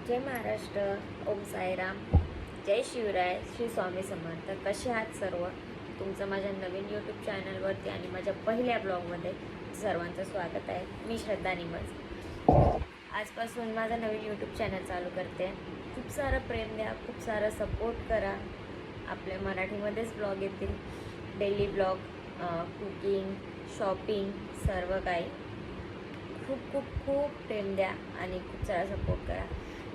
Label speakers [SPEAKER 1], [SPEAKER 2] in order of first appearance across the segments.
[SPEAKER 1] जय महाराष्ट्र, ओम साईराम, जय शिवराय, श्री स्वामी समर्थ. कसे आहात सर्व? तुमचं माझ्या नवीन यूट्यूब चॅनलवरती आणि माझ्या पहिल्या ब्लॉगमध्ये सर्वांचं स्वागत आहे. मी श्रद्धा निमज. आजपासून माझा नवीन यूट्यूब चॅनल चालू करते. खूप सारं प्रेम द्या, खूप सारं सपोर्ट करा. आपल्या मराठीमध्येच ब्लॉग येतील, डेली ब्लॉग, कुकिंग, शॉपिंग, सर्व काही. खूप खूप खूप प्रेम द्या आणि खूप सारा सपोर्ट करा.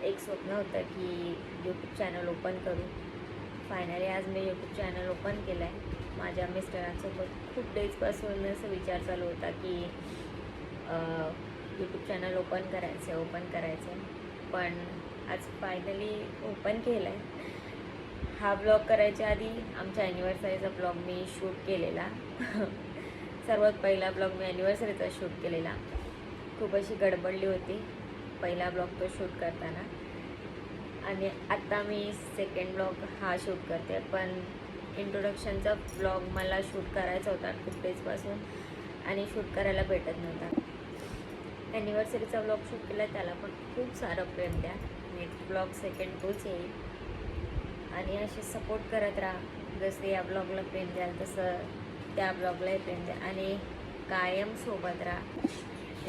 [SPEAKER 1] एक स्वप्न होतं की यूट्यूब चॅनल ओपन करू. फायनली आज मी यूट्यूब चॅनल ओपन केलं आहे. माझ्या मिस्टरांसोबत खूप डेजपासून असं विचार चालू होता की यूट्यूब चॅनल ओपन करायचं पण आज फायनली ओपन केलं आहे. हा ब्लॉग करायच्या आधी आमच्या ॲनिव्हर्सरीचा ब्लॉग मी शूट केलेला. सर्वात पहिला ब्लॉग मी ॲनिव्हर्सरीचा शूट केलेला. खूप अशी गडबडली होती पहिला ब्लॉग तो शूट करताना, आणि आत्ता मी सेकंड ब्लॉग हा शूट करते. पण इंट्रोडक्शनचा ब्लॉग मला शूट करायचा होता खूप डेजपासून आणि शूट करायला भेटत नव्हता. ॲनिव्हर्सरीचा ब्लॉग शूट केला, त्याला पण खूप सारं प्रेम द्या. नेक्स्ट ब्लॉग सेकंड तोच येईल आणि असे सपोर्ट करत राहा. जसं या ब्लॉगला प्रेम द्याल तसं त्या ब्लॉगलाही प्रेम द्या आणि कायम सोबत राहा.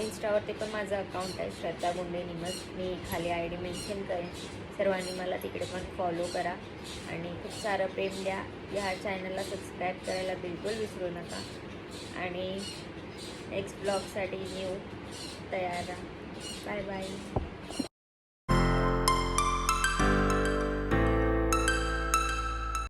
[SPEAKER 1] इन्स्टावरती पण माझं अकाउंट आहे, श्रद्धा गुंडे निमज. मी खाली ID मेन्शन करेन. सर्वांनी मला तिकडे पण फॉलो करा आणि खूप सारं प्रेम द्या. ह्या चॅनलला सबस्क्राईब करायला बिलकुल विसरू नका आणि नेक्स्ट ब्लॉगसाठी न्यू तयार राहा. Bye bye.